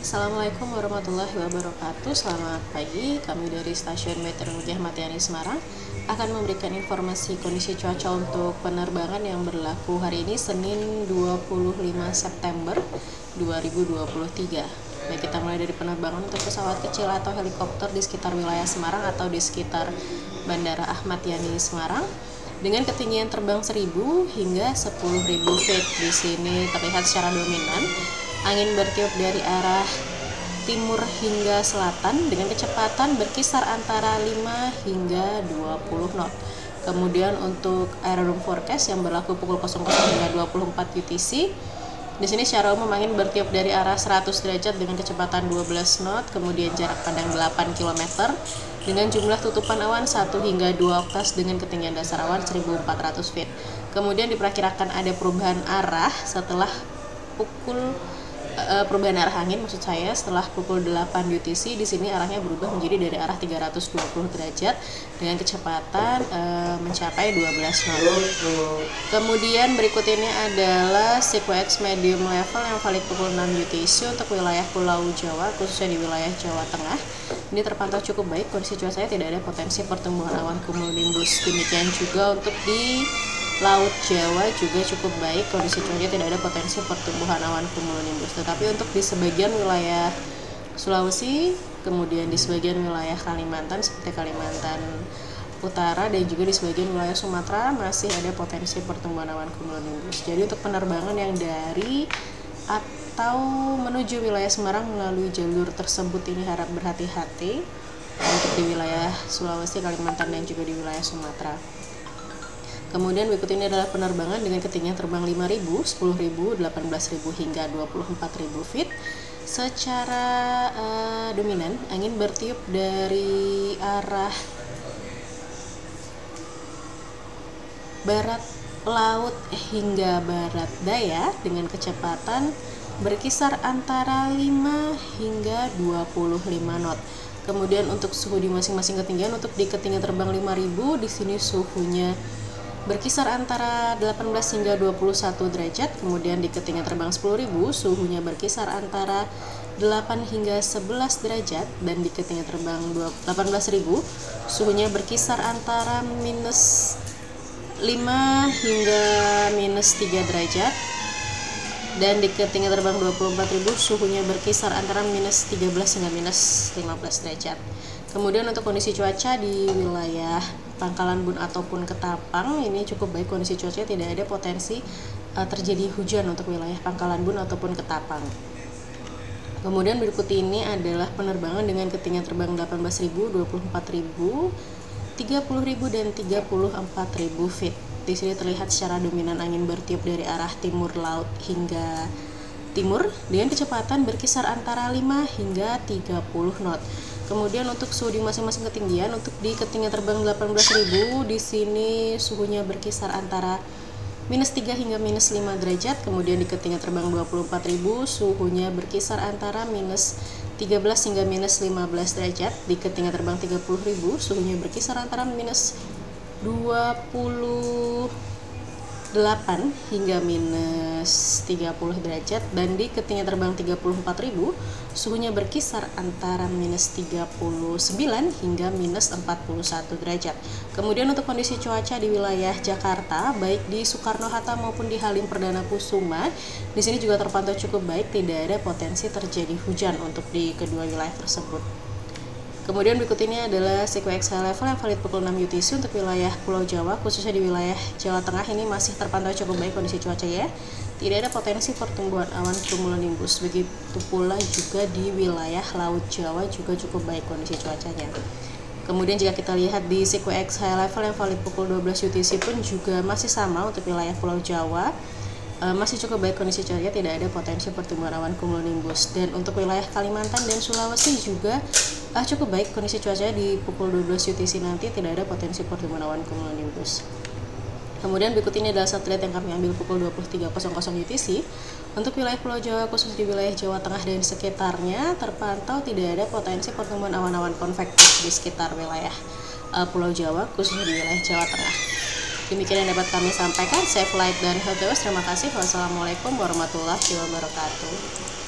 Assalamualaikum warahmatullahi wabarakatuh. Selamat pagi, kami dari Stasiun Meteorologi Ahmad Yani Semarang akan memberikan informasi kondisi cuaca untuk penerbangan yang berlaku hari ini Senin 25 September 2023. Baik, kita mulai dari penerbangan untuk pesawat kecil atau helikopter di sekitar wilayah Semarang atau di sekitar Bandara Ahmad Yani Semarang dengan ketinggian terbang 1000 hingga 10.000 feet. Di sini terlihat secara dominan angin bertiup dari arah timur hingga selatan dengan kecepatan berkisar antara 5 hingga 20 knot. Kemudian untuk aerodrome forecast yang berlaku pukul 00 hingga 24 UTC. Di sini secara umum angin bertiup dari arah 100 derajat dengan kecepatan 12 knot, kemudian jarak pandang 8 km dengan jumlah tutupan awan 1 hingga 2 oktas dengan ketinggian dasar awan 1400 feet. Kemudian diperkirakan ada perubahan arah setelah perubahan arah angin setelah pukul 8 UTC. Di sini arahnya berubah menjadi dari arah 320 derajat dengan kecepatan mencapai 12 knot. Kemudian berikut ini adalah SeaQX medium level yang valid pukul 6 UTC untuk wilayah Pulau Jawa, khususnya di wilayah Jawa Tengah. Ini terpantau cukup baik, kondisi cuacanya tidak ada potensi pertumbuhan awan cumulonimbus. Demikian juga untuk di Laut Jawa juga cukup baik, kondisi cuaca tidak ada potensi pertumbuhan awan cumulonimbus. Tetapi untuk di sebagian wilayah Sulawesi, kemudian di sebagian wilayah Kalimantan seperti Kalimantan Utara dan juga di sebagian wilayah Sumatera masih ada potensi pertumbuhan awan cumulonimbus. Jadi untuk penerbangan yang dari atau menuju wilayah Semarang melalui jalur tersebut ini harap berhati-hati untuk di wilayah Sulawesi, Kalimantan dan juga di wilayah Sumatera. Kemudian berikut ini adalah penerbangan dengan ketinggian terbang 5.000, 10.000, 18.000 hingga 24.000 feet. Secara dominan angin bertiup dari arah barat laut hingga barat daya dengan kecepatan berkisar antara 5 hingga 25 knot. Kemudian untuk suhu di masing-masing ketinggian, untuk di ketinggian terbang 5.000 di sini suhunya berkisar antara 18 hingga 21 derajat. Kemudian di ketinggian terbang 10.000 suhunya berkisar antara 8 hingga 11 derajat, dan di ketinggian terbang 18.000 suhunya berkisar antara minus 5 hingga minus 3 derajat, dan di ketinggian terbang 24.000 suhunya berkisar antara minus 13 hingga minus 15 derajat. Kemudian untuk kondisi cuaca di wilayah Pangkalan Bun ataupun Ketapang ini cukup baik, kondisi cuaca tidak ada potensi terjadi hujan untuk wilayah Pangkalan Bun ataupun Ketapang. Kemudian berikut ini adalah penerbangan dengan ketinggian terbang 18.000, 24.000, 30.000 dan 34.000 feet. Di sini terlihat secara dominan angin bertiup dari arah timur laut hingga timur dengan kecepatan berkisar antara 5 hingga 30 knot. Kemudian untuk suhu di masing-masing ketinggian, untuk di ketinggian terbang 18.000 di sini suhunya berkisar antara minus 3 hingga minus 5 derajat. Kemudian di ketinggian terbang 24.000 suhunya berkisar antara minus 13 hingga minus 15 derajat. Di ketinggian terbang 30.000 suhunya berkisar antara minus 28 hingga minus 30 derajat, dan di ketinggian terbang 34.000 suhunya berkisar antara minus 39 hingga minus 41 derajat. Kemudian untuk kondisi cuaca di wilayah Jakarta, baik di Soekarno-Hatta maupun di Halim Perdana Kusuma, di sini juga terpantau cukup baik, tidak ada potensi terjadi hujan untuk di kedua wilayah tersebut. Kemudian berikut ini adalah SeaQX high level yang valid pukul 6 UTC untuk wilayah Pulau Jawa, khususnya di wilayah Jawa Tengah ini masih terpantau cukup baik kondisi cuaca ya. Tidak ada potensi pertumbuhan awan cumulonimbus. Begitu pula juga di wilayah Laut Jawa juga cukup baik kondisi cuacanya. Kemudian jika kita lihat di SeaQX high level yang valid pukul 12 UTC pun juga masih sama untuk wilayah Pulau Jawa. Masih cukup baik kondisi cuaca, tidak ada potensi pertumbuhan awan cumulonimbus. Dan untuk wilayah Kalimantan dan Sulawesi juga cukup baik kondisi cuaca di pukul 12 UTC nanti, tidak ada potensi pertumbuhan awan cumulonimbus. Kemudian berikut ini adalah satelit yang kami ambil pukul 23.00 UTC. Untuk wilayah Pulau Jawa, khusus di wilayah Jawa Tengah dan sekitarnya, terpantau tidak ada potensi pertumbuhan awan-awan konvektif di sekitar wilayah Pulau Jawa, khususnya di wilayah Jawa Tengah. Demikian yang dapat kami sampaikan. Safe flight dan healthy. Terima kasih. Wassalamualaikum warahmatullahi wabarakatuh.